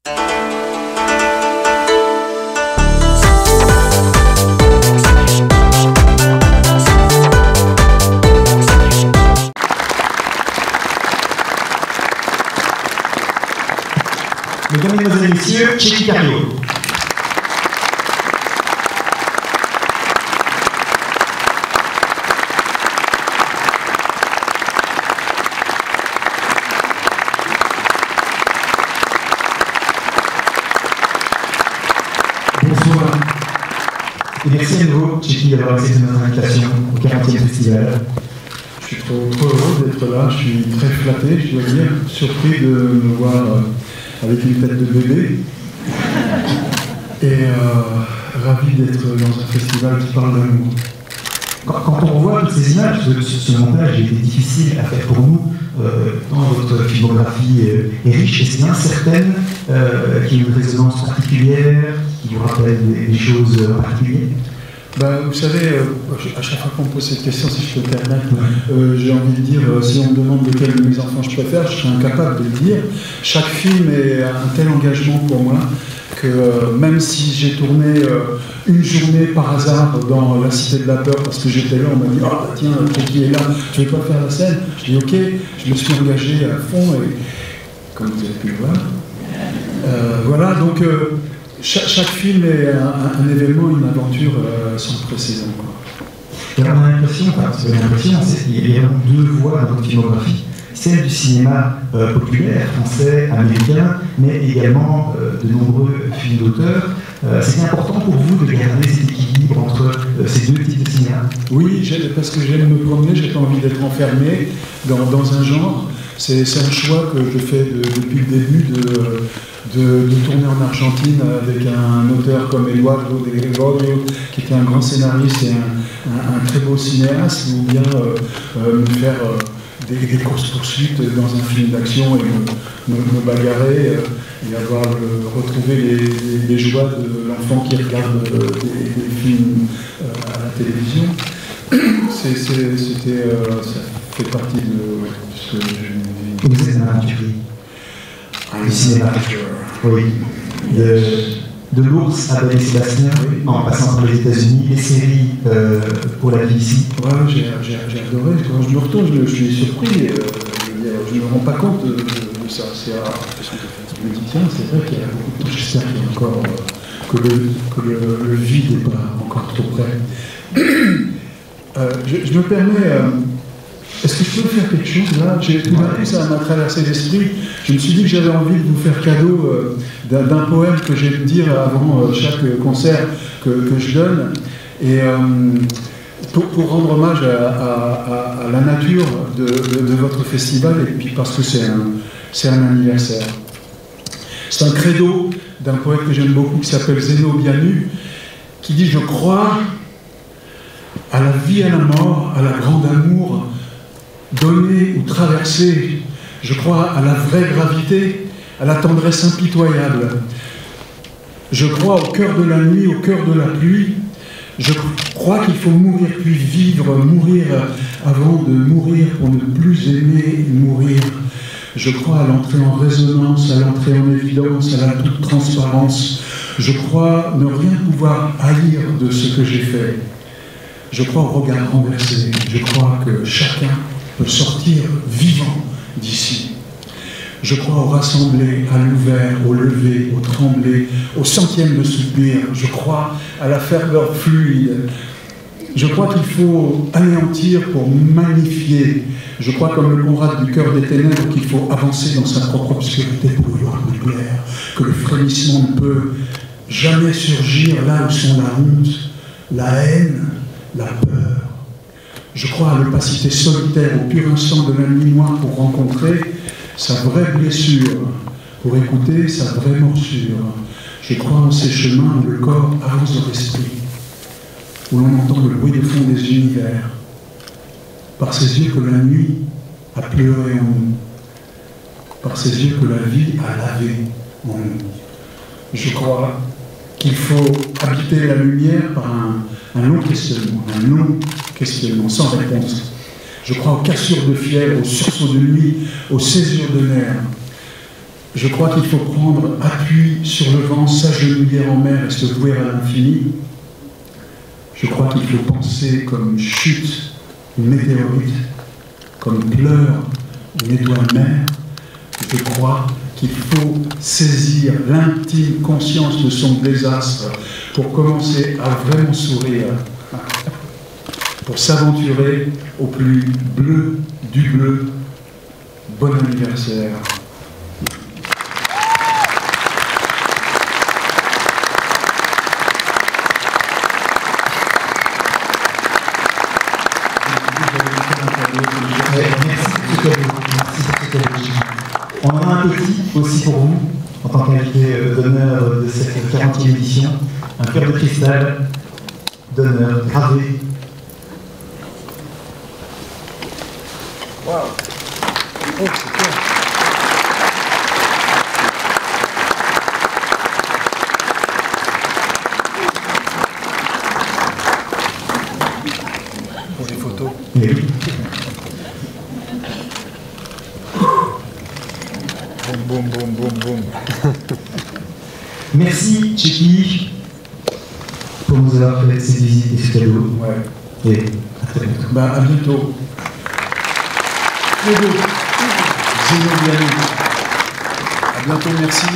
Mesdames, Mesdemoiselles et Messieurs, Cheikh Cario. Bonsoir. Et merci à nouveau, Cheikh, d'avoir accepté notre invitation au 40e festival. Je suis trop heureux d'être là, je suis très flatté, je dois dire, surpris de me voir avec une tête de bébé et ravi d'être dans un festival qui parle d'amour. Quand on revoit toutes ces images, ce montage était difficile à faire pour nous, tant votre filmographie est riche, et c'est bien certaines qui ont une résonance particulière, qui vous rappellent des choses particulières. Ben, vous savez, à chaque fois qu'on me pose cette question, si je peux me permettre, j'ai envie de dire, si on me demande lequel de mes enfants je préfère, je serais incapable de le dire. Chaque film est un tel engagement pour moi que même si j'ai tourné une journée par hasard dans La Cité de la Peur, parce que j'étais là, on m'a dit « Ah, tiens, qui est là, tu veux pas faire la scène ?» Je dis « Ok », je me suis engagé à fond, et comme vous avez pu le voir. Voilà, donc... Chaque film est un événement, une aventure sans précédent. Et on a l'impression, qu'il y a deux voies dans votre filmographie, celle du cinéma populaire, français, américain, mais également de nombreux films d'auteurs. C'est important pour vous de garder cet équilibre entre ces deux types de cinéma? Oui, parce que j'aime me promener, j'ai pas envie d'être enfermé dans un genre. C'est un choix que je fais depuis le début de tourner en Argentine avec un auteur comme Eduardo de Gregorio, qui était un grand scénariste et un très beau cinéaste, ou bien me faire des courses-poursuites dans un film d'action et me bagarrer et retrouver les joies de l'enfant qui regarde des films à la télévision. Ça fait partie de ce que je... Vous êtes un aventurier. Le cinéma. Oui. De l'ours à Ben Sébastien, oui. En passant par les États-Unis, les séries pour la vie ici. Ouais, j'ai adoré. Quand je me retourne, je suis surpris. Je ne me rends pas compte de ça. Je me dis, tiens, c'est vrai qu'il y a beaucoup de temps. J'espère qu'il y a encore que le vide n'est pas encore trop près. Je me permets. Est-ce que je peux faire quelque chose là? Tout d'un coup, ça m'a traversé l'esprit. Je me suis dit que j'avais envie de vous faire cadeau d'un poème que j'ai pu dire avant chaque concert que je donne. Et pour rendre hommage à la nature de votre festival, et puis parce que c'est un anniversaire. C'est un credo d'un poète que j'aime beaucoup qui s'appelle Zeno Bianu, qui dit « Je crois à la vie, à la mort, à la grande amour, donner ou traverser, je crois à la vraie gravité, à la tendresse impitoyable. Je crois au cœur de la nuit, au cœur de la pluie. Je crois qu'il faut mourir puis vivre, mourir avant de mourir pour ne plus aimer mourir. Je crois à l'entrée en résonance, à l'entrée en évidence, à la toute transparence. Je crois ne rien pouvoir haïr de ce que j'ai fait. Je crois au regard renversé. Je crois que chacun peut sortir vivant d'ici. Je crois au rassemblé, à l'ouvert, au lever, au tremblé, au centième de soupir. Je crois à la ferveur fluide. Je crois qu'il faut anéantir pour magnifier. Je crois, comme le Conrad du cœur des ténèbres, qu'il faut avancer dans sa propre obscurité pour y voir plus clair, que le frémissement ne peut jamais surgir là où sont la honte, la haine, la peur. Je crois à l'opacité solitaire, au pur instant de la nuit noire pour rencontrer sa vraie blessure, pour écouter sa vraie morsure. Je crois en ces chemins où le corps avance dans l'esprit, où l'on entend le bruit des fonds des univers, par ces yeux que la nuit a pleuré en nous, par ces yeux que la vie a lavé en nous. Je crois qu'il faut habiter la lumière par un long questionnement, sans réponse. Je crois aux cassures de fièvre, aux sursauts de nuit, aux césures de nerfs. Je crois qu'il faut prendre appui sur le vent, s'agenouiller en mer et se vouer à l'infini. Je crois qu'il faut penser comme une chute, une météorite, comme pleure une étoile mère. Je crois qu'il faut saisir l'intime conscience de son désastre pour commencer à vraiment sourire, pour s'aventurer au plus bleu du bleu. Bon anniversaire. On en a un petit aussi pour vous, en tant qu'invité d'honneur de cette 40e édition, un cœur de cristal d'honneur gravé. Waouh! Oh, c'est clair. Pour les photos. Et oui. Boum, boum, boum, boum. Merci, Tchéki, pour nous avoir fait cette visite et ce cadeau. Ouais. Et à très bientôt. Bah, à bientôt. Très beau. Zéno Bianou. À bientôt, merci.